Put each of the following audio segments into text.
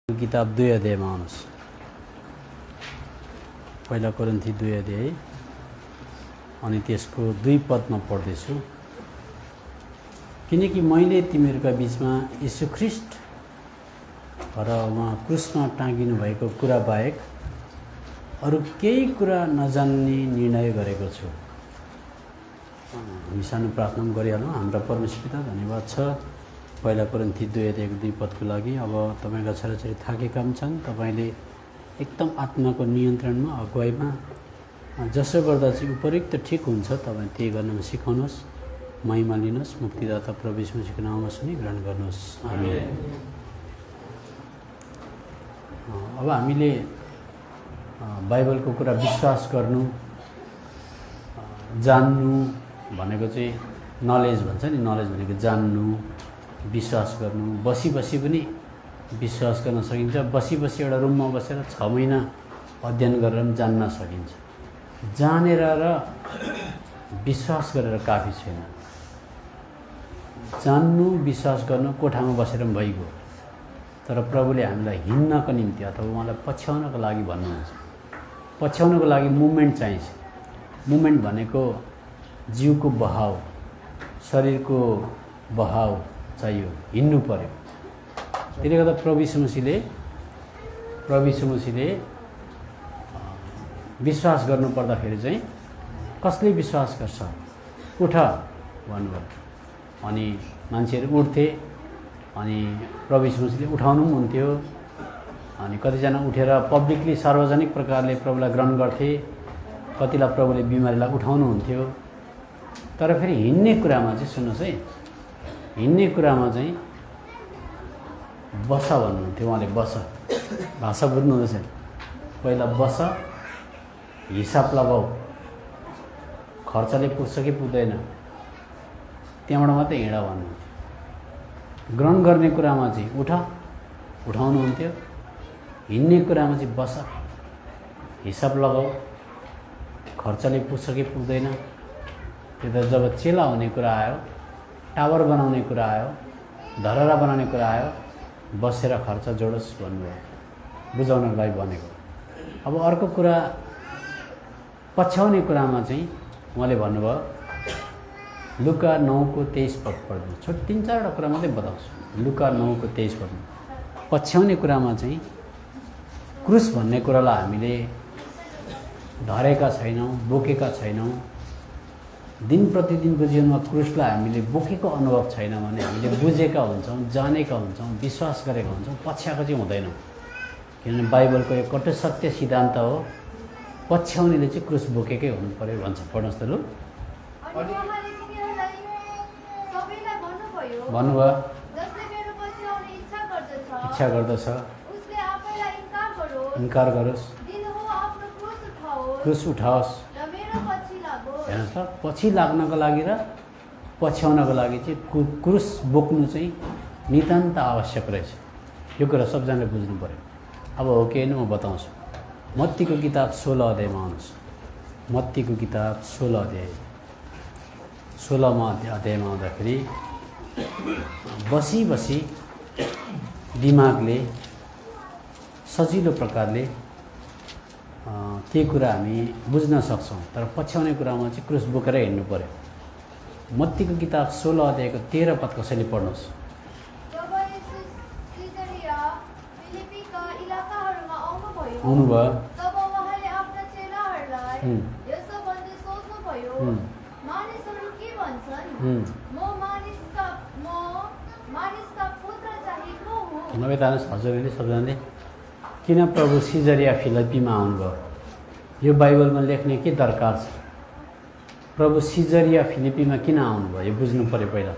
किताब 2 अध्यायमा आउनुहोस्। पहिला कोरिन्थी 2 अध्याय अनि त्यसको 2 पदमा पढ्दैछु। किनकि मैले तिमीहरूका बीचमा यीशु ख्रीष्ट र उहाँ क्रुसमा टाँगिनु भएको कुरा बाहेक अरू केही कुरा नजान्ने निर्णय गरेको छु। हामी सानो प्रार्थना गरिहालौँ। हाम्रा परमेश्वर पिता, धन्यवाद छ पहिला कोरिन्थी 2 अध्यायको 2 पदको लागि। अब तपाईँका छोराछोरी थाकेका छन्। तपाईँले एकदम आत्माको नियन्त्रणमा, अगुवाईमा जसो गर्दा चाहिँ उपयुक्त ठिक हुन्छ तपाईँ त्यही गर्नमा सिकाउनुहोस्। महिमा लिनुहोस्। मुक्तिदाता प्रभु यीशु मसीहको नाममा सुनि ग्रहण गर्नुहोस्। आमेन। अब हामीले बाइबलको कुरा विश्वास गर्नु, जान्नु भनेको चाहिँ नलेज भन्छ नि। नलेज भनेको जान्नु, विश्वास गर्नु। बसी बसी पनि विश्वास गर्न सकिन्छ। बसी बसी एउटा रुममा बसेर 6 महिना अध्ययन गरेर पनि जान्न सकिन्छ। जानेर र विश्वास गरेर काफी छैन। जान्नु, विश्वास गर्नु कोठामा बसेर पनि भइगयो। तर प्रभुले हामीलाई हिँड्नको निम्ति अथवा उहाँलाई पछ्याउनको लागि भन्नुहुन्छ। पछ्याउनको लागि मुभमेन्ट चाहिन्छ। मुभमेन्ट भनेको जिउको बहाव, शरीरको बहाव चाहियो, हिँड्नु पर्यो। त्यसले गर्दा प्रभु यीशु मसीहले विश्वास गर्नु पर्दाखेरि चाहिँ कसले विश्वास गर्छ? उठ भन्नुभयो। अनि मान्छेहरू उठ्थे। अनि प्रभु यीशु मसीहले उठाउनु पनि हुन्थ्यो। अनि कतिजना उठेर पब्लिकली सार्वजनिक प्रकारले प्रभुलाई ग्रहण गर्थे। कतिलाई प्रभुले बिमारीलाई उठाउनु हुन्थ्यो। तर फेरि हिँड्ने कुरामा चाहिँ सुन्नुहोस् है, हिँड्ने कुरामा चाहिँ बस भन्नुहुन्थ्यो उहाँले। बस भाषा बुझ्नुहुँदैछ। पहिला बस, हिसाब लगाऊ, खर्चले पुग्छ कि पुग्दैन, त्यहाँबाट मात्रै हिँड भन्नुहुन्थ्यो। ग्रहण गर्ने कुरामा चाहिँ उठाउनुहुन्थ्यो। हिँड्ने कुरामा चाहिँ बस, हिसाब लगाऊ, खर्चले पुग्छ कि पुग्दैन। त्यो त जब चेला हुने कुरा आयो, टावर बनाउने कुरा आयो, धरहरा बनाउने कुरा आयो, बसेर खर्च जोडोस् भन्नुभयो, बुझाउनलाई भनेको। अब अर्को कुरा पछ्याउने कुरामा चाहिँ उहाँले भन्नुभयो, लुका 9:23 पद पढ्नु। 3-4वटा कुरा मात्रै बताउँछु। लुका 9:23 पढ्नु। पछ्याउने कुरामा चाहिँ क्रुस भन्ने कुरालाई हामीले धरेका छैनौँ, बोकेका छैनौँ। दिन प्रतिदिनको जीवनमा क्रुसलाई हामीले बोकेको अनुभव छैन भने हामीले बुझेका हुन्छौँ, जानेका हुन्छौँ, विश्वास गरेका हुन्छौँ, पछ्याएको चाहिँ हुँदैनौँ। किनभने बाइबलको एक कटु सत्य सिद्धान्त हो, पछ्याउनेले चाहिँ क्रुस बोकेकै हुनु पर्यो भन्छ। पढ्नुहोस् त लु। भन्नुभयो, इच्छा गर्दछ इन्कार गरोस्, क्रुस उठाओस्। हेर्नुहोस् त, पछि लाग्नको लागि र पछ्याउनको लागि चाहिँ क्रुस बोक्नु चाहिँ नितान्त आवश्यक रहेछ। यो कुरा सबजनाले बुझ्नु पर्यो। अब हो कि होइन म बताउँछु। मत्तीको किताब 16 अध्यायमा आउनुहोस्। मत्तीको किताब 16 अध्याय 16मा अध्यायमा आउँदाखेरि बसी बसी दिमागले सजिलो प्रकारले केही कुरा हामी बुझ्न सक्छौँ। तर पछ्याउने कुरामा चाहिँ क्रुस बोकेर हिँड्नु पर्यो। मत्तीको किताब 16 अध्यायको 13 पद कसैले पढ्नुहोस्। आउनुभयो। नभए हजुरले सबजनाले किन प्रभु सिजरिया फिलिप्पीमा आउनुभयो? यो बाइबलमा लेख्ने के दरकार छ? प्रभु सिजरिया फिलिप्पीमा किन आउनुभयो? यो बुझ्नु पर्यो पहिला।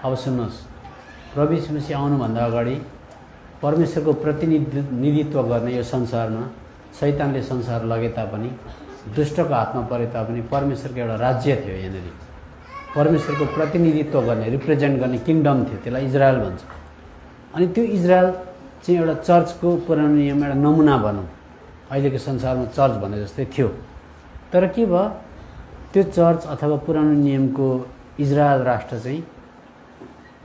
अब सुन्नुहोस्, प्रभु यीशु मसीह आउनुभन्दा अगाडि परमेश्वरको प्रतिनिधित्व गर्ने यो संसारमा शैतानले संसार लगे तापनि, दुष्टको हातमा परे तापनि परमेश्वरको एउटा राज्य थियो। यहाँनिर परमेश्वरको प्रतिनिधित्व गर्ने, रिप्रेजेन्ट गर्ने किङडम थियो। त्यसलाई इजरायल भन्छ। अनि त्यो इजरायल चाहिँ एउटा चर्चको पुरानो नियम, एउटा नमुना भनौँ। अहिलेको संसारमा चर्च भने जस्तै थियो। तर के भयो, त्यो चर्च अथवा पुरानो नियमको इजरायल राष्ट्र चाहिँ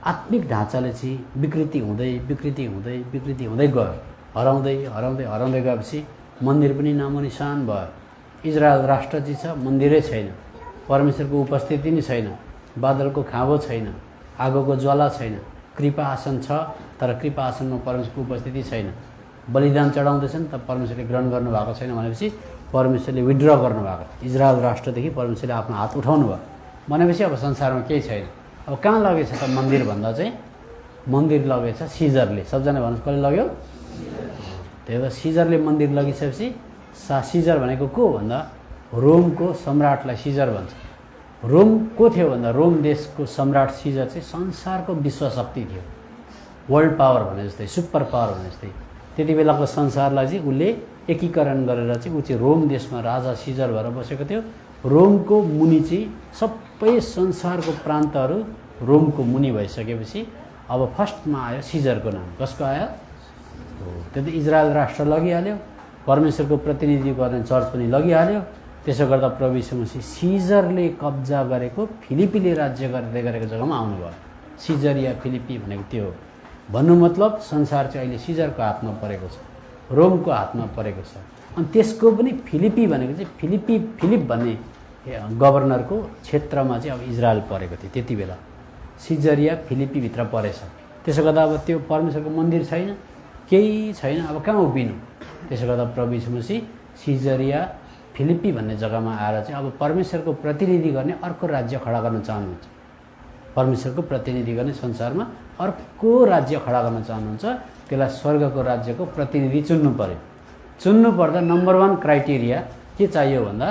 आत्मिक ढाँचाले चाहिँ विकृति हुँदै गयो। हराउँदै हराउँदै हराउँदै गएपछि मन्दिर पनि नामो निशान भयो। इजरायल राष्ट्र चाहिँ छ, मन्दिरै छैन, परमेश्वरको उपस्थिति नै छैन, बादलको खाँबो छैन, आगोको ज्वाला छैन, कृपा आसन छ तर कृपा आसनमा परमेश्वरको उपस्थिति छैन। बलिदान चढाउँदैछन् त परमेश्वरले ग्रहण गर्नुभएको छैन भनेपछि परमेश्वरले विथड्र गर्नुभएको। इजरायल राष्ट्रदेखि परमेश्वरले आफ्नो हात उठाउनु भयो भनेपछि अब संसारमा केही छैन। अब कहाँ लगेछ त मन्दिर भन्दा चाहिँ मन्दिर लगेछ सिजरले। सबजना भन्नुहोस् कसले लग्यो? त्यही भएर सिजरले मन्दिर लगिसकेपछि सिजर भनेको को भन्दा रोमको सम्राटलाई सिजर भन्छ। रोम को थियो भन्दा रोम देशको सम्राट सिजर चाहिँ संसारको विश्वशक्ति थियो, वर्ल्ड पावर भने जस्तै, सुपर पावर भने जस्तै। त्यति बेलाको संसारलाई चाहिँ उसले एकीकरण गरेर चाहिँ ऊ चाहिँ रोम देशमा राजा सिजर भएर बसेको थियो। रोमको मुनि चाहिँ सबै संसारको प्रान्तहरू रोमको मुनि भइसकेपछि अब फर्स्टमा आयो सिजरको नाम। कसको आयो? त्यति इजरायल राष्ट्र लगिहाल्यो, परमेश्वरको प्रतिनिधि गर्ने चर्च पनि लगिहाल्यो। त्यसो गर्दा प्रभु यीशु मसीह सिजरले कब्जा गरेको फिलिपीले राज्य गर्दै गरेको जग्गामा आउनुभयो। सिजर या फिलिपी भनेको त्यो हो। भन्नु मतलब संसार चाहिँ अहिले सिजरको हातमा परेको छ, रोमको हातमा परेको छ। अनि त्यसको पनि फिलिपी भनेको चाहिँ फिलिप भन्ने गभर्नरको क्षेत्रमा चाहिँ अब इजरायल परेको थियो। त्यति बेला सिजरिया फिलिपीभित्र परेछ। त्यसो गर्दा अब त्यो परमेश्वरको मन्दिर छैन, केही छैन, अब कहाँ उभिनु? त्यसो गर्दा प्रभु यीशु मसीह सिजरिया फिलिपी भन्ने जग्गामा आएर चाहिँ अब परमेश्वरको प्रतिनिधि गर्ने अर्को राज्य खडा गर्न चाहनुहुन्छ। परमेश्वरको प्रतिनिधि गर्ने संसारमा अर्को राज्य खडा गर्न चाहनुहुन्छ। त्यसलाई स्वर्गको राज्यको प्रतिनिधि चुन्नु पर्यो। चुन्नु पर्दा नम्बर 1 क्राइटेरिया के चाहियो भन्दा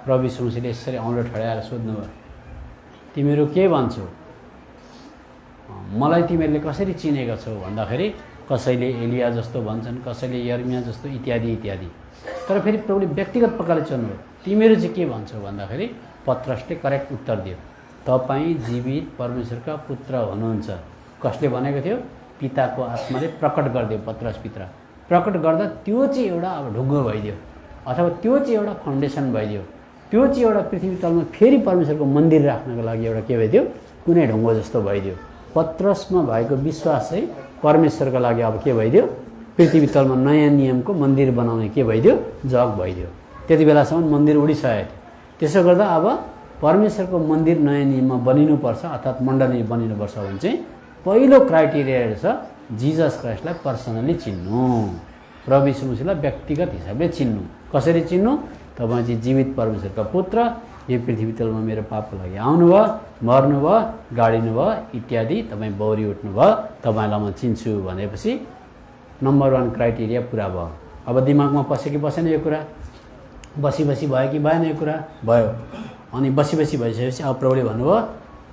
प्रभु यीशु मसीहले यसरी औँलो ठड्याएर सोध्नुभयो, तिमीहरू के भन्छौ? मलाई तिमीहरूले कसरी चिनेका छौ भन्दाखेरि कसैले एलिया जस्तो भन्छन्, कसैले यर्मिया जस्तो इत्यादि इत्यादि। तर फेरि प्रभुले व्यक्तिगत प्रकारले चुन्नुभयो, तिमीहरू चाहिँ के भन्छौ भन्दाखेरि पत्रसले करेक्ट उत्तर दियो, तपाईँ जीवित परमेश्वरका पुत्र हुनुहुन्छ। कसले भनेको थियो? पिताको आत्माले प्रकट गरिदियो। पत्रस पिता प्रकट गर्दा त्यो चाहिँ एउटा अब ढुङ्गो भइदियो, अथवा त्यो चाहिँ एउटा फाउन्डेसन भइदियो, त्यो चाहिँ एउटा पृथ्वी तलमा फेरि परमेश्वरको मन्दिर राख्नको लागि एउटा के भइदियो? कुनै ढुङ्गो जस्तो भइदियो। पत्रसमा भएको विश्वास चाहिँ परमेश्वरको लागि अब के भइदियो? पृथ्वी तलमा नयाँ नियमको मन्दिर बनाउने के भइदियो? जग भइदियो। त्यति बेलासम्म मन्दिर उडिसकेको थियो। त्यसो गर्दा अब परमेश्वरको मन्दिर नयाँ नियममा बनिनुपर्छ, अर्थात् मण्डली बनिनुपर्छ भने चाहिँ पहिलो क्राइटेरिया छ जिजस क्राइस्टलाई पर्सनली चिन्नु, प्रभु यीशु मसीहलाई व्यक्तिगत हिसाबले चिन्नु। कसरी चिन्नु? तपाईँ चाहिँ जीवित परमेश्वरका पुत्र, यो पृथ्वी तलमा मेरो पापको लागि आउनुभयो, मर्नुभयो, गाडिनुभयो इत्यादि, तपाईँ बौरी उठ्नुभयो, तपाईँलाई म चिन्छु भनेपछि नम्बर 1 क्राइटेरिया पुरा भयो। अब दिमागमा पस्यो कि पसेन यो कुरा? बसी भयो कि भएन यो कुरा? भयो। अनि बसी भइसकेपछि अब प्रभुले भन्नुभयो,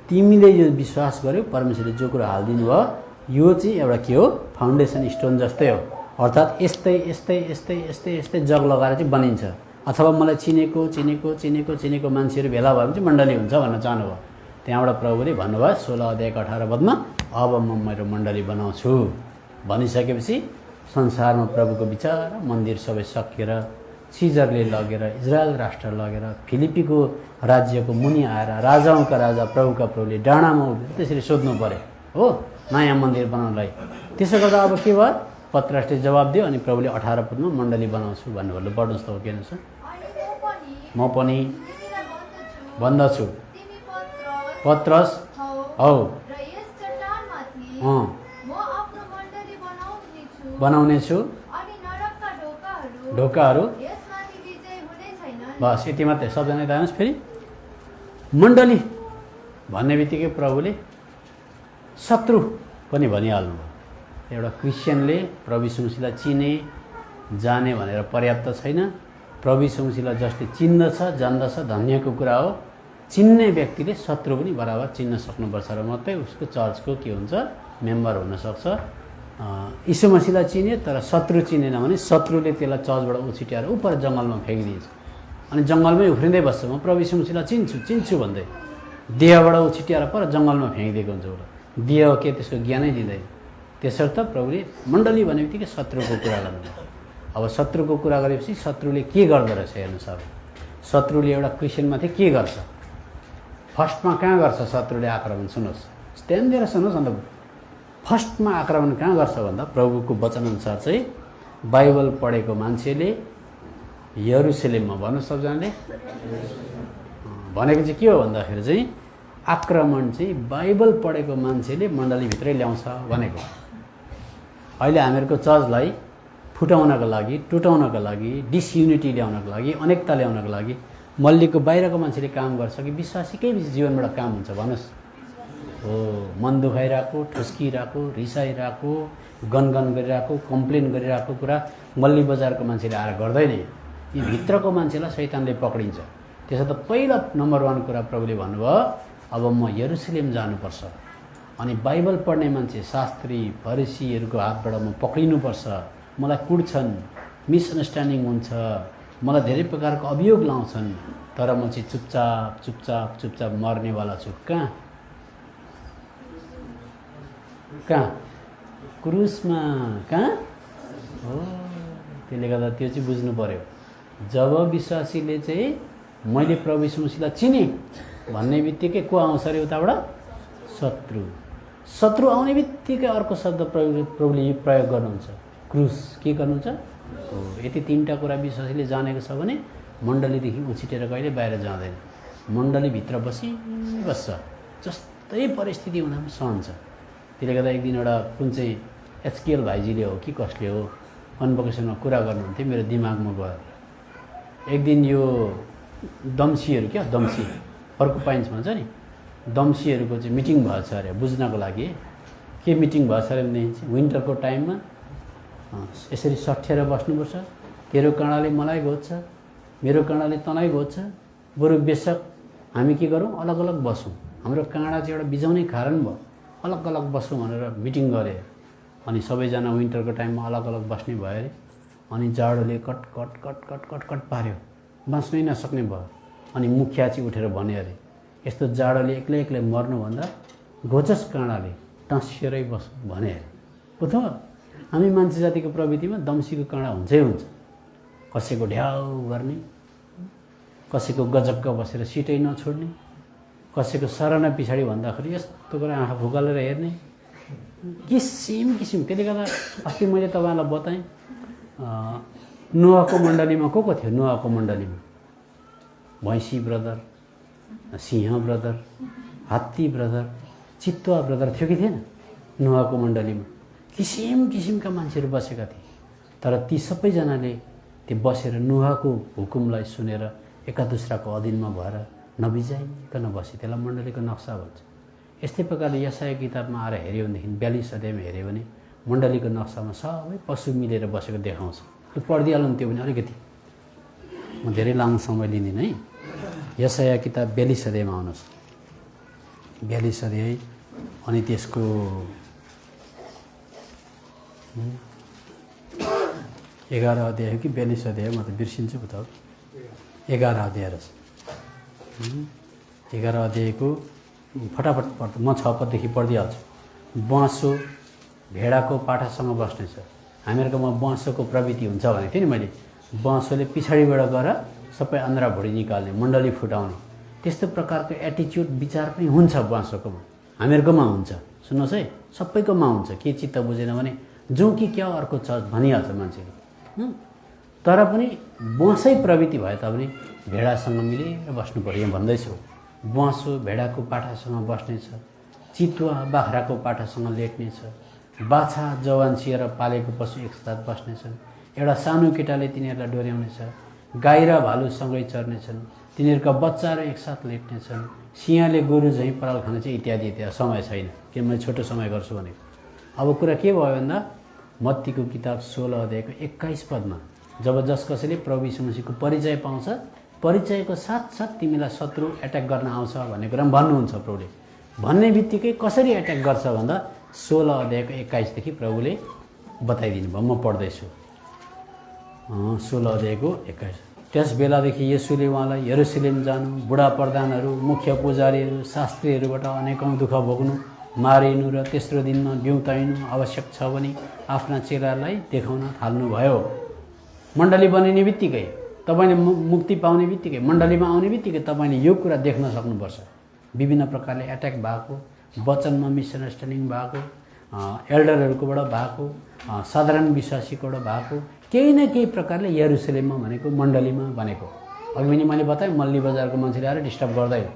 तिमीले यो विश्वास गर्यौ, परमेश्वरले जो कुरा हालिदिनु भयो, यो चाहिँ एउटा के हो? फाउन्डेसन स्टोन जस्तै हो। अर्थात् यस्तै यस्तै यस्तै यस्तै यस्तै जग लगाएर चाहिँ बनिन्छ। अथवा मलाई चिनेको मान्छेहरू भेला भयो भने चाहिँ मण्डली हुन्छ भन्न चाहनुभयो। त्यहाँबाट प्रभुले भन्नुभयो 16 अध्यायको 18 पदमा, अब म मेरो मण्डली बनाउँछु भनिसकेपछि संसारमा प्रभुको विचार, मन्दिर सबै सकिएर सिजरले लगेर इजरायल राष्ट्र लगेर फिलिपीको राज्यको मुनि आएर राजाउँका राजा प्रभुका प्रभुले डाँडामा उभिएर त्यसरी सोध्नु पर्यो हो नयाँ मन्दिर बनाउनलाई। त्यसो गर्दा अब के भयो? पत्रसले जवाब दियो अनि प्रभुले 18 पदमा मण्डली बनाउँछु भन्नुभयो। पढ्नुहोस् त के छ? म पनि भन्दछु पत्रस हौ बनाउने छु ढोकाहरू। बस यति मात्रै। सबजना जानुहोस्। फेरि मण्डली भन्ने बित्तिकै प्रभुले शत्रु पनि भनिहाल्नुभयो। एउटा क्रिस्चियनले प्रभु यीशु मसीहलाई चिने जाने भनेर पर्याप्त छैन। प्रभु यीशु मसीहलाई जसले चिन्दछ जान्दछ धन्यको कुरा हो। चिन्ने व्यक्तिले शत्रु पनि बराबर चिन्न सक्नुपर्छ र मात्रै उसको चर्चको के हुन्छ? मेम्बर हुनसक्छ। यीशु मसीहलाई चिने तर शत्रु चिनेन भने शत्रुले त्यसलाई चर्चबाट उछिट्याएर उपर जङ्गलमा फ्याँकिदिन्छ। अनि जङ्गलमै उफ्रिँदै बस्छ, म प्रभु यीशु मसीहलाई चिन्छु भन्दै देहबाट उछिट्याएर पर जङ्गलमा फ्याँकिदिएको हुन्छ। उसलाई देह के त्यसको ज्ञानै दिँदैन। त्यसर्थ प्रभुले मण्डली भन्ने बित्तिकै शत्रुको कुरा गर्नु। अब शत्रुको कुरा गरेपछि शत्रुले के गर्दो रहेछ हेर्नुहोस्। अब शत्रुले एउटा क्रिस्चियनमाथि के गर्छ? फर्स्टमा कहाँ गर्छ शत्रुले आक्रमण? सुन्नुहोस्, ध्यान दिएर सुन्नुहोस्। अन्त फर्स्टमा आक्रमण कहाँ गर्छ भन्दा प्रभुको वचनअनुसार चाहिँ बाइबल पढेको मान्छेले यरुशलेममा, भन्नु सबजनाले भनेको चाहिँ के हो भन्दाखेरि चाहिँ आक्रमण चाहिँ बाइबल पढेको मान्छेले मण्डलीभित्रै ल्याउँछ भनेको। अहिले हामीहरूको चर्चलाई फुटाउनको लागि, टुटाउनको लागि, डिसयुनिटी ल्याउनको लागि, अनेकता ल्याउनको लागि मल्लीको बाहिरको मान्छेले काम गर्छ कि विश्वासीकै जीवनबाट काम हुन्छ भन्नुहोस्? हो, मन दुखाइरहेको, ठुस्किरहेको, रिसाइरहेको, गनगन गरिरहेको, कम्प्लेन गरिरहेको कुरा मल्ली बजारको मान्छेले आएर गर्दैन। यी भित्रको मान्छेलाई शैतानले पक्रिन्छ। त्यसो त पहिला नम्बर 1 कुरा प्रभुले भन्नुभयो, अब म यरुशलेम जानुपर्छ अनि बाइबल पढ्ने मान्छे, शास्त्री, फरिसीहरूको हातबाट म पक्रिनुपर्छ। मलाई कुट्छन्, मिसअन्डरस्ट्यान्डिङ हुन्छ, मलाई धेरै प्रकारको अभियोग लाउँछन्, तर म चाहिँ चुपचाप चुपचाप चुपचाप मर्नेवाला छु। कहाँ? क्रुसमा। कहाँ हो? त्यसले गर्दा त्यो चाहिँ बुझ्नु पर्यो। जब विश्वासीले चाहिँ मैले प्रभु यीशु मसीहलाई चिने भन्ने बित्तिकै को आउँछ अरे उताबाट? शत्रु आउने बित्तिकै अर्को शब्द प्रभुले प्रयोग गर्नुहुन्छ, क्रुस। के गर्नुहुन्छ? हो, यति 3टा कुरा विश्वासीले जानेको छ भने मण्डलीदेखि उछिटेर कहिले बाहिर जाँदैन। मण्डलीभित्र बस्छ, जस्तै परिस्थिति हुँदा पनि सहन्छ। त्यसले गर्दा एक दिन एउटा कुन चाहिँ एचकेएल भाइजीले हो कि कसले हो अनबकेसनमा कुरा गर्नुहुन्थ्यो, मेरो दिमागमा गयो। एक दिन यो दम्सीहरू, क्या दम्सी पर्कुपाइन्स भन्छ नि, दम्सीहरूको चाहिँ मिटिङ भएछ अरे बुझ्नको लागि। के मिटिङ भएछ अरे भनेदेखि चाहिँ विन्टरको टाइममा यसरी सठ्याएर बस्नुपर्छ, तेरो काँडाले मलाई घोज्छ, मेरो काँडाले तँलाई घोज्छ, बरु बेसक हामी के गरौँ, अलग अलग बसौँ, हाम्रो काँडा चाहिँ एउटा बिजाउने कारण भयो, अलग अलग बसौँ भनेर मिटिङ गरे। अनि सबैजना विन्टरको टाइममा अलग अलग बस्ने भयो अरे। अनि जाडोले cut cut cut cut cut cut पार्यो, बाँच्नै नसक्ने भयो। अनि मुखिया चाहिँ उठेर भने अरे, यस्तो जाडोले एक्लै एक्लै मर्नुभन्दा घोचस काँडाले टाँसिएरै बस भने अरे। बुझ्नु? हामी मान्छे जातिको प्रवृत्तिमा दम्सीको काँडा हुन्छै हुन्छ। कसैको ढ्याउ गर्ने, कसैको गजक्क बसेर सिटै नछोड्ने, कसैको सराना पछाडि भन्दाखेरि यस्तो गरेर आँखा फुकालेर हेर्ने, किसिम किसिम। त्यसले गर्दा अस्ति मैले तपाईँलाई बताएँ नोआको मण्डलीमा को थियो? नोआको मण्डलीमा भैँसी ब्रदर, सिंह ब्रदर, हात्ती ब्रदर, चितुवा ब्रदर थियो कि थिएन? नोआको मण्डलीमा किसिम किसिमका मान्छेहरू बसेका थिए। तर ती सबैजनाले त्यो बसेर नोआको हुकुमलाई सुनेर एका दुस्राको अधीनमा भएर नबिजाइकन बसे। त्यसलाई मण्डलीको नक्सा भन्छ। यस्तै प्रकारले यशाया किताबमा आएर हेऱ्यो भनेदेखि 42 अध्यायमा हेऱ्यो भने मण्डलीको नक्सामा सबै पशु मिलेर बसेको देखाउँछ। त्यो पढिदिइहाल्नु त्यो भने अलिकति, म धेरै लामो समय लिँदिनँ है। यशाया किताब 42 अध्यायमा आउनुहोस्। 42 अध्याय अनि त्यसको 11 अध्याय हो कि 42 अध्याय, म त बिर्सिन्छु पो त। 11 अध्याय रहेछ। 11 अध्यायको फटाफट पढ्दा म 6 पददेखि पढिदिइहाल्छु। बाँसो भेडाको पाठासँग बस्नेछ। हामीहरूकोमा बाँसोको प्रवृत्ति हुन्छ भनेको थिएँ नि मैले। बाँसोले पछाडिबाट गएर सबै आन्द्रा भुँडी निकाल्ने, मण्डली फुटाउने, त्यस्तो प्रकारको एटिच्युड विचार पनि हुन्छ बाँसोकोमा। हामीहरूकोमा हुन्छ। सुन्नुहोस् है, सबैकोमा हुन्छ। के चित्त बुझेन भने जो कि क्या अर्को छ भनिहाल्छ मान्छेले। तर पनि बाँसै प्रवृत्ति भए तापनि भेडासँग मिलेर बस्नु पर्यो भन्दैछु। बाँसो भेडाको पाठासँग बस्नेछ, चितुवा बाख्राको पाठासँग लेट्नेछ, बाछा जवान सिएर पालेको पशु एकसाथ बस्नेछन्, एउटा सानो केटाले तिनीहरूलाई डोर्याउनेछ, गाई र भालुसँगै चर्नेछन्, तिनीहरूका बच्चाहरू एकसाथ लेट्नेछन्, सिंहले गोरु झैँ पराल खाने चाहिँ इत्यादि इत्यादि। समय छैन कि मैले छोटो समय गर्छु भनेको। अब कुरा के भयो भन्दा मत्तीको किताब 16 अध्यायको 21 पदमा जब जस कसैले प्रभु यीशु मसीहको परिचय पाउँछ, परिचयको साथसाथ तिमीलाई शत्रु एट्याक गर्न आउँछ भन्ने कुरा पनि भन्नुहुन्छ प्रभुले। भन्ने बित्तिकै कसरी एट्याक गर्छ भन्दा 16 अध्यायको 21 देखि प्रभुले बताइदिनु भयो। म पढ्दैछु 16 अध्यायको 21। त्यस बेलादेखि येशूले उहाँलाई यरुशलेम जानु, बुढा प्रधानहरू, मुख्य पुजारीहरू, शास्त्रीहरूबाट अनेकौँ दुःख भोग्नु, मारिनु र तेस्रो दिनमा बिउताइनु आवश्यक छ भने आफ्ना चेलालाई देखाउन थाल्नुभयो। मण्डली बनिने बित्तिकै, तपाईँले मुक्ति पाउने बित्तिकै, मण्डलीमा आउने बित्तिकै तपाईँले यो कुरा देख्न सक्नुपर्छ। विभिन्न प्रकारले एट्याक भएको, वचनमा मिसअन्डरस्ट्यान्डिङ भएको, एल्डरहरूकोबाट भएको, साधारण विश्वासीबाट भएको केही न केही प्रकारले यरुसलेममा भनेको मण्डलीमा भनेको। अघि पनि मैले बताएँ, मल्ली बजारको मान्छेले आएर डिस्टर्ब गर्दैन।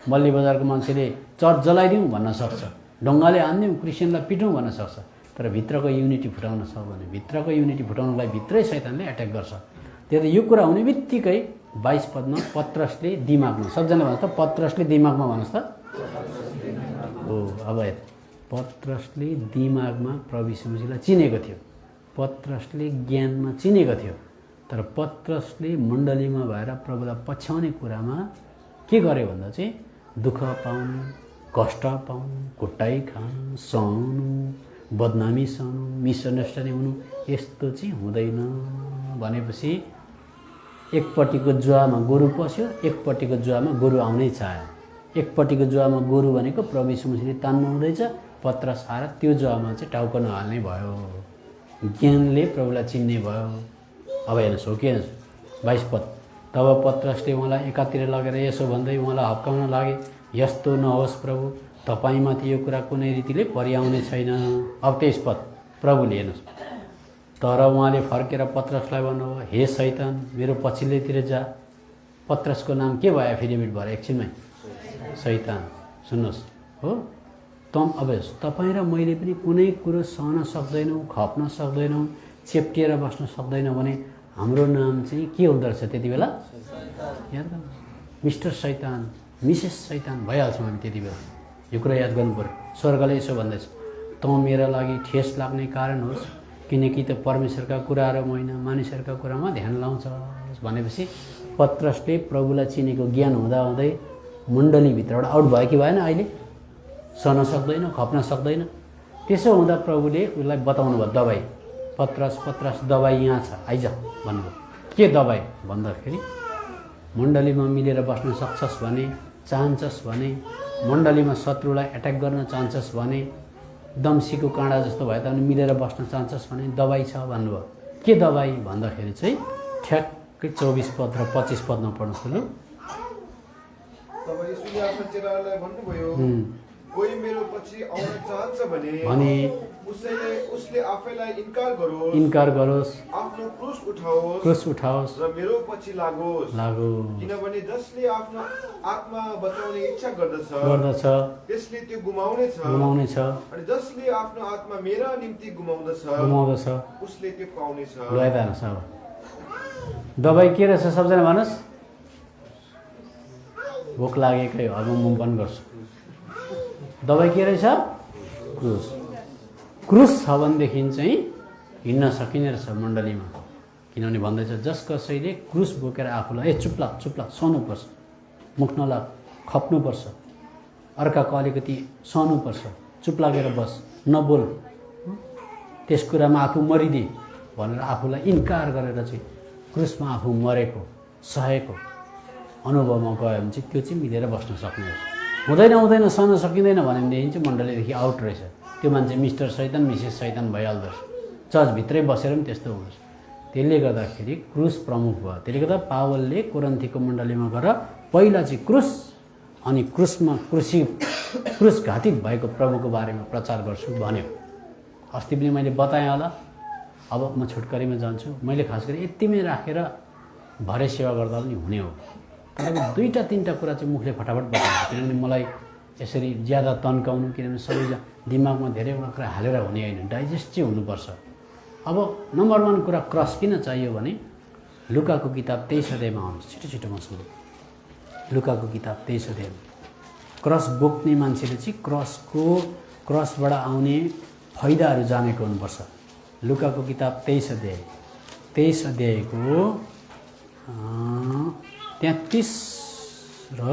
मल्ली बजारको मान्छेले चर्च जलाइदिउँ भन्न सक्छ, ढङ्गाले हानिदिउँ, क्रिस्चियनलाई पिटौँ भन्न सक्छ, तर भित्रको युनिटी फुटाउन सक्दैन। भित्रको युनिटी फुटाउनलाई भित्रै शैतानले एट्याक गर्छ। त्यो त यो कुरा हुने बित्तिकै 22 पदमा पत्रसले दिमागमा, सबजना भन्नुहोस् त पत्रसले दिमागमा भन्नुहोस् त हो। अब पत्रसले दिमागमा प्रभु यीशु मसीहलाई चिनेको थियो, पत्रसले ज्ञानमा चिनेको थियो, तर पत्रसले मण्डलीमा भएर प्रभुलाई पछ्याउने कुरामा के गर्यो भन्दा चाहिँ दुःख पाउनु, कष्ट पाउनु, कुटाइ खानु, सहनु, बदनामी सहनु, मिसअन्डरस्ट्यान्डिङ हुनु, यस्तो चाहिँ हुँदैन भनेपछि एकपट्टिको जुवामा गोरु पस्यो, एकपट्टिको जुवामा गोरु आउनै चाह्यो। एकपट्टिको जुवामा गोरु भनेको प्रभु यीशु मसीहले तान्नु हुँदैछ, पत्रस आएर त्यो जुवामा चाहिँ टाउको नहाल्ने भयो, ज्ञानले प्रभुलाई चिन्ने भयो। अब हेर्नुहोस् हो कि हेर्नुहोस् 22 पद, तब पत्रसले उहाँलाई एकातिर लगेर यसो भन्दै उहाँलाई हप्काउन लागे, यस्तो नहोस् प्रभु, तपाईँमाथि यो कुरा कुनै रीतिले परिआउने छैन। अब 23 पद प्रभुले हेर्नुहोस्, तर उहाँले फर्केर पत्रसलाई भन्नुभयो, हे शैतान मेरो पछिल्लोतिर जा। पत्रसको नाम के भयो एफिडेभिट भएर एकछिनमै? शैतान। सुन्नुहोस् हो, अब तपाईँ र मैले पनि कुनै कुरो सहन सक्दैनौँ, खप्न सक्दैनौँ, चेप्टिएर बस्न सक्दैन भने हाम्रो नाम चाहिँ के हुँदो रहेछ त्यति बेला? याद गर्नु, मिस्टर शैतान, मिसेस शैतान भइहाल्छौँ हामी त्यति बेला। यो कुरा याद गर्नु पऱ्यो। स्वर्गले यसो भन्दैछ, तँ मेरा लागि ठेस लाग्ने कारण होस्, किनकि त परमेश्वरका कुराहरू होइन मानिसहरूका कुरामा ध्यान लाउँछ भनेपछि पत्रसले प्रभुलाई चिनेको ज्ञान हुँदाहुँदै मण्डलीभित्रबाट आउट भयो कि भएन? अहिले सहन सक्दैन, खप्न सक्दैन। त्यसो हुँदा प्रभुले उसलाई बताउनु भयो दबाई, पत्रस दबाई यहाँ छ, आइज भन्नुभयो। के दबाई भन्दाखेरि मण्डलीमा मिलेर बस्न सक्छस् भने, चाहन्छस् भने, मण्डलीमा शत्रुलाई एट्याक गर्न चाहन्छस् भने, दम्सीको काँडा जस्तो भए तापनि मिलेर बस्न चाहन्छस् भने दबाई छ भन्नुभयो। के दबाई भन्दाखेरि चाहिँ ठ्याक्कै 24 पद र 25 पदमा पढ्नुहोस् ल। तब यीशुले आफ्ना चेलाहरूलाई भन्नुभयो, कोही मेरो पछि आउन चाहन्छ भने उसले आफैलाई इन्कार गरोस्, आफ्नो क्रुस उठाओस् र मेरो पछि लागोस्। किनभने जसले आफ्नो आत्मा बचाउने इच्छा गर्दछ त्यसले त्यो गुमाउनेछ, अनि जसले आफ्नो आत्मा मेरा निम्ति गुमाउँदछ उसले त्यो पाउनेछ। दबाई के रहेछ सबजना भन्नुहोस्? भोक लागेकै हो, अब म बन्द गर्छु। दबाई के रहेछ? क्रुस छ भनेदेखि चाहिँ हिँड्न सकिने रहेछ मण्डलीमा। किनभने भन्दैछ जस कसैले क्रुस बोकेर आफूलाई चुप्ला सहनुपर्छ, मुख नलाग, खप्नुपर्छ, अर्काको अलिकति सहनुपर्छ, चुप लागेर बस, नबोल, त्यस कुरामा आफू मरिदिए भनेर आफूलाई इन्कार गरेर चाहिँ क्रुसमा आफू मरेको सहेको अनुभवमा गयो भने चाहिँ त्यो चाहिँ मिलेर बस्न सक्ने रहेछ। हुँदैन सहन सकिँदैन भनेदेखि चाहिँ मण्डलीदेखि आउट रहेछ। त्यो मान्छे मिस्टर शैतान मिसेस शैतान भइहाल्दो रहेछ। चर्चभित्रै बसेर पनि त्यस्तो हुन्छ। त्यसले गर्दाखेरि क्रुस प्रमुख भयो। त्यसले गर्दा पावलले कोरिन्थीको मण्डलीमा गएर पहिला चाहिँ क्रुस, अनि क्रुस घातित भएको प्रभुको बारेमा प्रचार गर्छु भन्यो। अस्ति पनि मैले बताएँ होला। अब म छोटकरीमा जान्छु। मैले खास गरी यतिमै राखेर भरे सेवा गर्दा पनि हुने हो। तर 2-3टा कुरा चाहिँ मुखले फटाफट बताउँछु, किनभने मलाई यसरी ज्यादा तन्काउनु, किनभने सबैजना दिमागमा धेरैवटा कुरा हालेर हुने होइन, डाइजेस्ट चाहिँ हुनुपर्छ। अब नम्बर 1 कुरा क्रस किन चाहियो भने लुकाको किताब 23 अध्यायमा आउनुहोस्, छिटो मसँग। लुकाको किताब 23 अध्यायमा क्रस बोक्ने मान्छेले चाहिँ क्रसबाट आउने फाइदाहरू जानेको हुनुपर्छ। लुकाको किताब 23 अध्यायको 33 र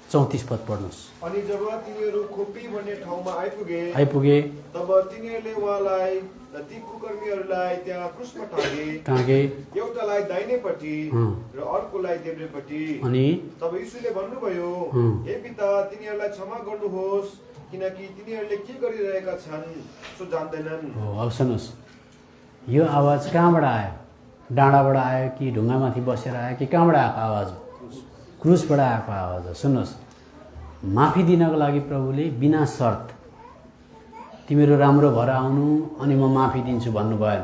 34 पद पढ्नुहोस्। अनि जब तिनीहरू खोपी भन्ने ठाउँमा आइपुगे तब तिनीहरूले उहाँलाई ती कुकर्मीहरूलाई त्यहाँ क्रुसमा टाँगे, एउटालाई दाहिनेपट्टि र अर्कोलाई देब्रेपट्टि। अनि तब यीशुले भन्नुभयो, हे पिता तिनीहरूलाई क्षमा गर्नुहोस्, किनकि तिनीहरूले के गरिरहेका छन् सो जान्दैनन्। अब सुन्नुहोस्, यो आवाज कहाँबाट आयो? डाँडाबाट आयो कि ढुङ्गामाथि बसेर आयो कि कहाँबाट आएको आवाज? क्रुसबाट आएको आवाज हो। सुन्नुहोस्, माफी दिनको लागि प्रभुले बिना शर्त तिमीहरू राम्रो भएर आउनु अनि म माफी दिन्छु भन्नु भएन।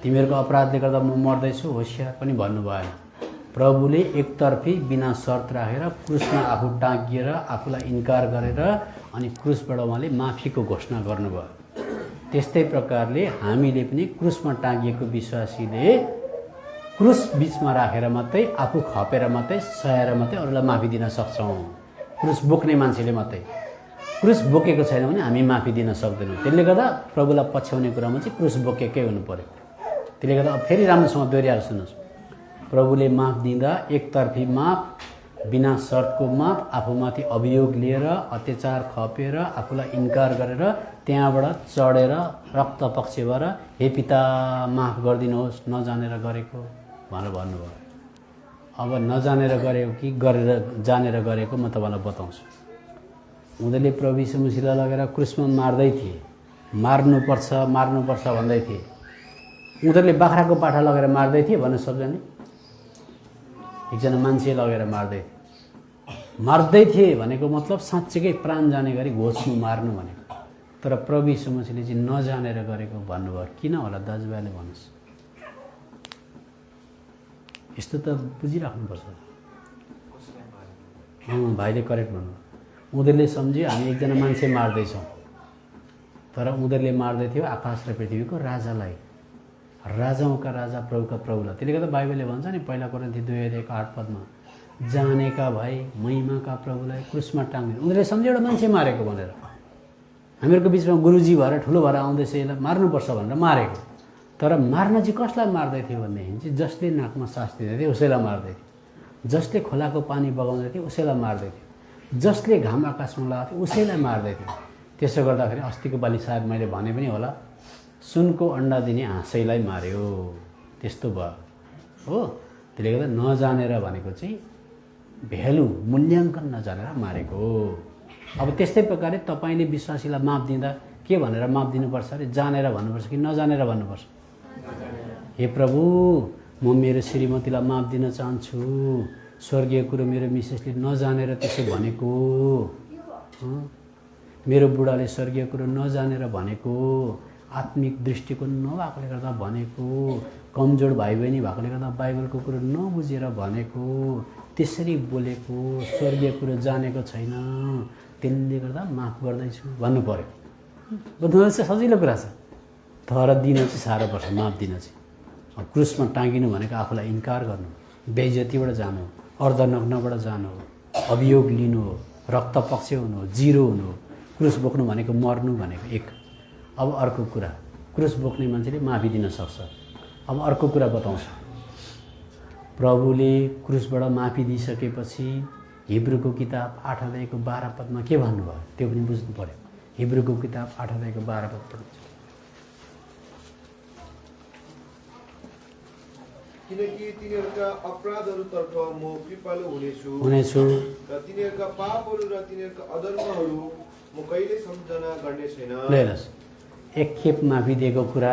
तिमीहरूको अपराधले गर्दा म मर्दैछु होसियार पनि भन्नु भएन। प्रभुले एकतर्फी बिना शर्त राखेर क्रुसमा आफू टाँगिएर आफूलाई इन्कार गरेर अनि क्रुसबाट उहाँले माफीको घोषणा गर्नुभयो। त्यस्तै प्रकारले हामीले पनि क्रुसमा टाँगिएको विश्वासीले क्रुस बिचमा राखेर मात्रै आफू खपेर मात्रै सहेर मात्रै अरूलाई माफी दिन सक्छौँ। क्रुस बोक्ने मान्छेले मात्रै। क्रुस बोकेको छैन भने हामी माफी दिन सक्दैनौँ। त्यसले गर्दा प्रभुलाई पछ्याउने कुरामा चाहिँ क्रुस बोकेकै हुनु पर्यो। त्यसले गर्दा फेरि राम्रोसँग दोहोऱ्याएर सुन्नुहोस्। प्रभुले माफ दिँदा एकतर्फी माफ, बिना शर्तको माफ, आफूमाथि अभियोग लिएर अत्याचार खपेर आफूलाई इन्कार गरेर त्यहाँबाट चढेर रक्त पक्ष भएर हे पिता माफ गरिदिनुहोस् नजानेर गरेको भनेर भन्नुभयो। अब नजानेर गरेको कि गरेर जानेर गरेको म तपाईँलाई बताउँछु। उनीहरूले प्रभु यीशु मसीहलाई लगेर क्रुसमा मार्दै थिए, मार्नुपर्छ भन्दै थिए। उनीहरूले बाख्राको पाठा लगेर मार्दै थिए भन्नु सबैजनाले। एकजना मान्छे लगेर मार्दै थिए भनेको मतलब साँच्चीकै प्राण जाने गरी घोच्नु मार्नु भनेको। तर प्रभु यीशु मसीहले चाहिँ नजानेर गरेको भन्नुभयो। किन होला दाजुभाइले भन्नुहोस्। यस्तो त बुझिराख्नुपर्छ। भाइले करेक्ट भन्नु। उनीहरूले सम्झ्यो हामी एकजना मान्छे मार्दैछौँ, तर उनीहरूले मार्दै थियो आकाश र पृथ्वीको राजालाई, राजाउँका राजा प्रभुका प्रभुलाई। त्यसले गर्दा बाइबलले भन्छ नि पहिला कोरिन्थी 2:8 जानेका भाइ महिमाका प्रभुलाई क्रुसमा टाङ्गिनु। उनीहरूले सम्झ्यो एउटा मान्छे मारेको भनेर। हामीहरूको बिचमा गुरुजी भएर ठुलो भएर आउँदैछ यसलाई मार्नुपर्छ भनेर मारेको। तर मार्न चाहिँ कसलाई मार्दै थियो भनेदेखि चाहिँ जसले नाकमा सास दिँदै थियो उसैलाई मार्दै थियो, जसले खोलाको पानी बगाउँदै थियो उसैलाई मार्दै थियो, जसले घाम आकाशमा लगाएको थियो उसैलाई मार्दै थियो। त्यसो गर्दाखेरि अस्तिको पालि सायद मैले भने पनि होला, सुनको अन्डा दिने हाँसैलाई मार्यो, त्यस्तो भयो हो। त्यसले गर्दा नजानेर भनेको चाहिँ भ्यालु मूल्याङ्कन नजानेर मारेको हो। अब त्यस्तै प्रकारले तपाईँले विश्वासीलाई माफ दिँदा के भनेर माफ दिनुपर्छ अरे? जानेर भन्नुपर्छ कि नजानेर भन्नुपर्छ? हे प्रभु म मेरो श्रीमतीलाई माफ दिन चाहन्छु, स्वर्गीय कुरो मेरो मिसेसले नजानेर त्यसो भनेको, मेरो बुढाले स्वर्गीय कुरो नजानेर भनेको, आत्मिक दृष्टिकोण नभएकोले गर्दा भनेको, कमजोर भाइ बहिनी भएकोले गर्दा बाइबलको कुरो नबुझेर भनेको, त्यसरी बोलेको, स्वर्गीय कुरो जानेको छैन, त्यसले गर्दा माफ गर्दैछु भन्नु पर्यो। बुझ्नु चाहिँ सजिलो कुरा छ, तर दिन चाहिँ साह्रो पर्छ। माफ दिन चाहिँ क्रुसमा टाँगिनु भनेको आफूलाई इन्कार गर्नु, बेइज्जतीबाट जानु, अर्धनग्नबाट जानु हो, अभियोग लिनु हो, रक्तपक्ष हुनु हो, जिरो हुनु हो। क्रुस बोक्नु भनेको मर्नु भनेको एक। अब अर्को कुरा, क्रुस बोक्ने मान्छेले माफी दिन सक्छ। अब अर्को कुरा बताउँछु। प्रभुले क्रुसबाट माफी दिइसकेपछि हिब्रूको किताब 8:12 के भन्नुभयो त्यो पनि बुझ्नु पर्यो। हिब्रूको किताब 8:12 पढ्नु। किनकि तिनीहरूका अपराधहरूतर्फ म कृपालु हुनेछु र तिनीहरूका पापहरू र तिनीहरूका अधर्महरू म कहिले सम्झना गर्ने छैन। हेर्नुहोस्, एक खेप माफी दिएको कुरा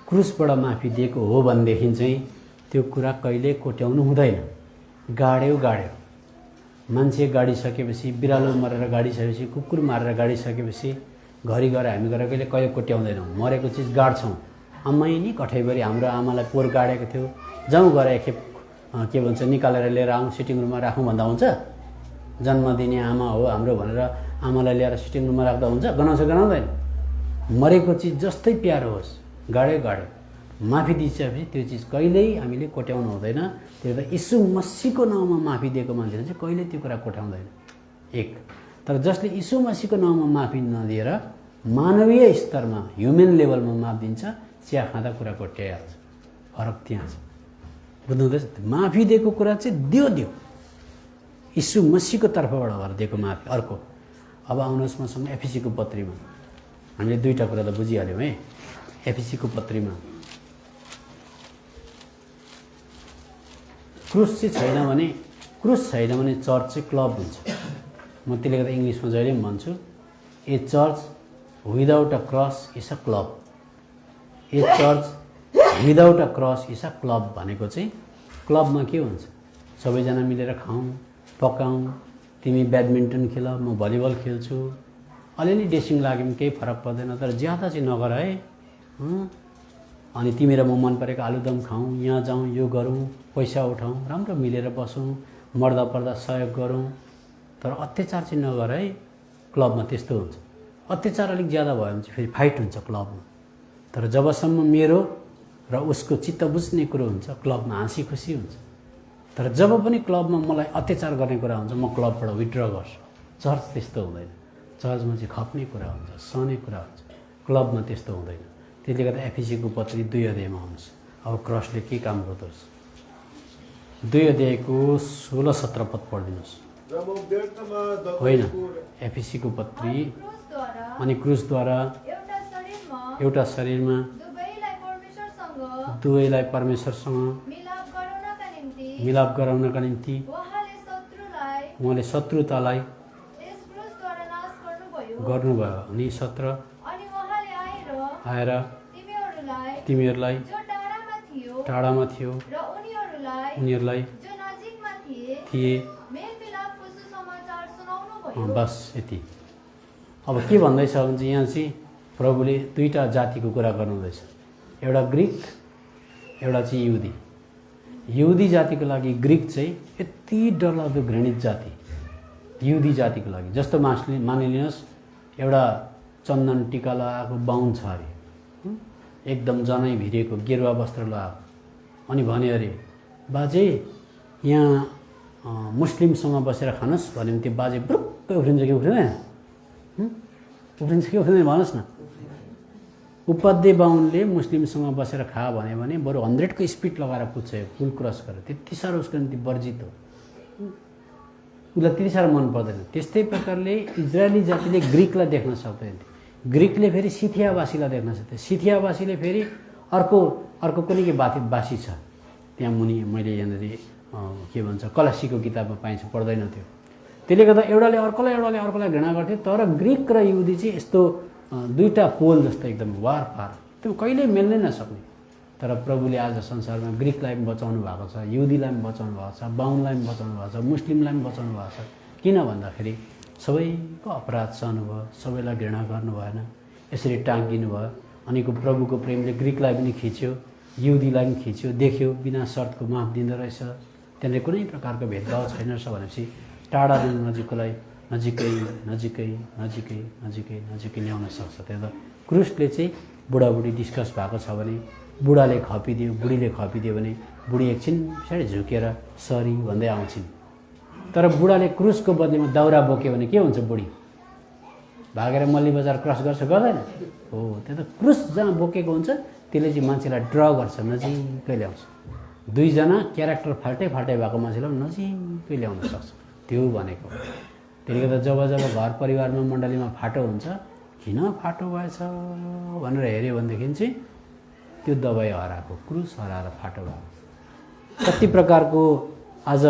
क्रुसबाट माफी दिएको हो भनेदेखि चाहिँ त्यो कुरा कहिले कोट्याउनु हुँदैन। गाड्यो मान्छे गाडिसकेपछि, बिरालो मरेर गाडिसकेपछि, कुकुर मारेर गाडिसकेपछि घरि गएर हामी गएर कहिले कोट्याउँदैनौँ। मरेको चिज गाड्छौँ। अम्मै नि कठैभरि हाम्रो आमालाई पोहोर गाडेको थियो, जाउँ गएर एकखेप के भन्छ निकालेर लिएर आउँ सिटिङ रुममा राखौँ भन्दा हुन्छ? जन्म दिने आमा हो हाम्रो भनेर आमालाई ल्याएर सिटिङ रुममा राख्दा हुन्छ? गनाउँदैन। मरेको चिज जस्तै प्यारो होस्, गाड्यो माफी दिइसकेपछि त्यो चिज कहिल्यै हामीले कोट्याउनु हुँदैन। त्यो त यीशु मसीहको नाउँमा माफी दिएको मान्छेले चाहिँ कहिले त्यो कुरा कोट्याउँदैन। एक। तर जसले यीशु मसीहको नाउँमा माफी नदिएर मानवीय स्तरमा ह्युमन लेभलमा माफ दिन्छ, चिया खाँदा कुरा कोट्याइहाल्छ। फरक त्यहाँ छ। बुझ्नुहुँदैछ? माफी दिएको कुरा चाहिँ दियो यीशु मसीहको तर्फबाट भएर दिएको माफी। अर्को, अब आउनुहोस् मसँग एफिसीको पत्रीमा। हामीले दुईवटा कुरा त बुझिहाल्यौँ है। एफिसीको पत्रीमा क्रुस छैन भने चर्च चाहिँ क्लब हुन्छ। म त्यसले गर्दा इङ्ग्लिसमा जहिले पनि भन्छु, a church without a cross is a club. A church without a cross is a club भनेको चाहिँ क्लबमा के हुन्छ? सबैजना मिलेर खाउँ, पकाउँ, तिमी ब्याडमिन्टन खेल, म भलिबल खेल्छु, अलिअलि डेसिङ लाग्यो भने केही फरक पर्दैन, तर ज्यादा चाहिँ नगर है। अनि तिमी र म मन परेको आलुदम खाउँ, यहाँ जाउँ, यो गरौँ, पैसा उठाउँ, राम्रो मिलेर बसौँ, मर्दा पर्दा सहयोग गरौँ, तर अत्याचार चाहिँ नगर है। क्लबमा त्यस्तो हुन्छ, अत्याचार अलिक ज्यादा भयो भने चाहिँ फेरि फाइट हुन्छ क्लबमा। तर जबसम्म मेरो र उसको चित्त बुझ्ने कुरो हुन्छ, क्लबमा हाँसी खुसी हुन्छ। तर जब पनि क्लबमा मलाई अत्याचार गर्ने कुरा हुन्छ, म क्लबबाट विथड्र गर्छु। चर्च त्यस्तो हुँदैन, चर्चमा चाहिँ खप्ने कुरा हुन्छ, सहने कुरा हुन्छ, क्लबमा त्यस्तो हुँदैन। त्यसले गर्दा एफिसीको पत्री 2 अध्यायमा हुन्छ। अब क्रसले के काम गर्दो रहेछ? 2 अध्यायको 16-17 पद पढिदिनुहोस्। र म व्यर्थमा होइन, दबाएको एफिसीको पत्री क्रुसद्वारा अनि क्रुसद्वारा एउटा शरीरमा दुवैलाई परमेश्वरसँग मिलाप गराउनका निम्ति उहाँले शत्रुतालाई गर्नुभयो। अनि 17 आएर तिमीहरूलाई टाढामा थियो उनीहरूलाई थिए। बस यति। अब के भन्दैछ भने चाहिँ यहाँ चाहिँ प्रभुले दुईटा जातिको कुरा गर्नुहुँदैछ, एउटा ग्रिक, एउटा चाहिँ यहुदी। यहुदी जातिको लागि ग्रिक चाहिँ यति डरलाग्दो घृणित जाति, यहुदी जातिको लागि। जस्तो मानिलिनुहोस् एउटा चन्दन टिका लगाएको बाहुन छ अरे, एकदम जनै भिरेको गेरुवा वस्त्र लगाएको, अनि भन्यो अरे बाजे यहाँ मुस्लिमसँग बसेर खानुहोस् भन्यो भने त्यो बाजे ब्रुक्क उफ्रिन्छ कि उफ्रिँदैन? उफ्रिन्छ कि उफ्रिँदैन भन्नुहोस् न। उपाध्याय बाहुनले मुस्लिमसँग बसेर खा भन्यो भने बरु 100 को स्पिड लगाएर कुद्छ, फुल क्रस गरेर। त्यति साह्रो उसको निम्ति वर्जित हो, उसलाई त्यति साह्रो मन पर्दैन। त्यस्तै प्रकारले इजरायली जातिले ग्रिकलाई देख्न सक्दैन, ग्रिकले फेरि सिथियावासीलाई देख्न सक्दैन, सिथियावासीले फेरि अर्को कुनै के बासी छ त्यहाँ मुनि। मैले यहाँनिर के भन्छ कलसीको किताबमा पाइन्छ, पढ्दैन थियो। त्यसले गर्दा एउटाले अर्कोलाई घृणा गर्थ्यो। तर ग्रिक र यहुदी चाहिँ यस्तो दुईटा पोल जस्तो एकदम वार पार, त्यो कहिल्यै मिल्नै नसक्ने। तर प्रभुले आज संसारमा ग्रिकलाई पनि बचाउनु भएको छ, यहुदीलाई पनि बचाउनु भएको छ, बाहुनलाई पनि बचाउनु भएको छ, मुस्लिमलाई पनि बचाउनु भएको छ। किन भन्दाखेरि सबैको अपराध सहनु भयो, सबैलाई घृणा गर्नु भएन, यसरी टाँगिनु भयो। अनि प्रभुको प्रेमले ग्रिकलाई पनि खिच्यो, यहुदीलाई पनि खिच्यो, देख्यो बिना शर्तको माफ दिँदो रहेछ, त्यहाँनिर कुनै प्रकारको भेदभाव छैन रहेछ भनेपछि टाढा नजिकलाई नजिकै ल्याउन सक्छ। त्यहाँ त क्रुसले चाहिँ बुढाबुढी डिस्कस भएको छ भने बुढाले खपिदियो, बुढीले खपिदियो भने बुढी एकछिन पछाडि झुकेर सरी भन्दै आउँछिन्। तर बुढाले क्रुसको बदलीमा दाउरा बोक्यो भने के हुन्छ? बुढी भागेर मल्ली बजार क्रस गर्छ, गर्दैन? हो, त्यहाँ त क्रुस जहाँ बोकेको हुन्छ त्यसले चाहिँ मान्छेलाई ड्र गर्छ, नजिकै ल्याउँछ। दुईजना क्यारेक्टर फाल्टै भएको मान्छेलाई पनि नजिकै ल्याउन सक्छ, त्यो भनेको। त्यसले गर्दा जब घर परिवारमा मण्डलीमा फाटो हुन्छ, किन फाटो भएछ भनेर हेऱ्यो भनेदेखि चाहिँ त्यो दबाई हराएको, क्रुस हराएर फाटो भएको। कति प्रकारको आज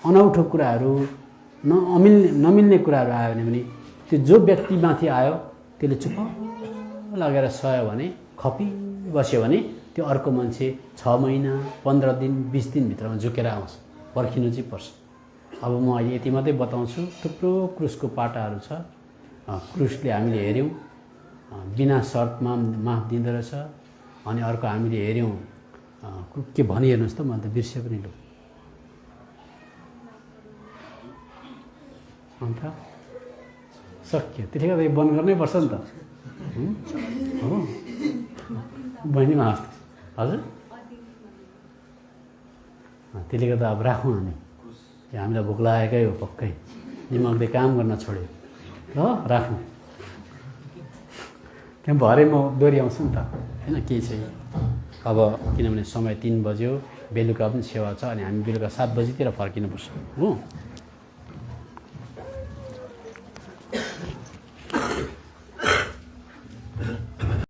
अनौठो कुराहरू नमिल्ने कुराहरू आयो भने त्यो जो व्यक्तिमाथि आयो त्यसले चुप लागेर सह्यो भने, खपी बस्यो भने त्यो अर्को मान्छे 6 महिना 15 दिन 20 दिनभित्रमा झुकेर आउँछ, पर्खिनु चाहिँ पर्छ। अब म अहिले यति मात्रै बताउँछु, थुप्रो क्रुसको पाटाहरू छ। क्रुसले हामीले हेऱ्यौँ बिना शर्तमा माफ दिँदो रहेछ। अनि अर्को हामीले हेऱ्यौँ के भनी हेर्नुहोस् त, म त बिर्से पनि लु। अन्त सक्यो, त्यसले गर्दा बन्द गर्नै पर्छ नि त। हो बहिनीमा हस् हजुर, त्यसले गर्दा अब राखौँ हामी, हामीलाई भोक लागेकै हो पक्कै, दिमागले काम गर्न छोड्यो ल, राखौँ। त्यहाँ भरे म दोहोऱ्याउँछु नि त, होइन केही छैन। अब किनभने समय 3 बज्यो, बेलुका पनि सेवा छ, अनि हामी बेलुका 7 बजीतिर फर्किनुपर्छ हो।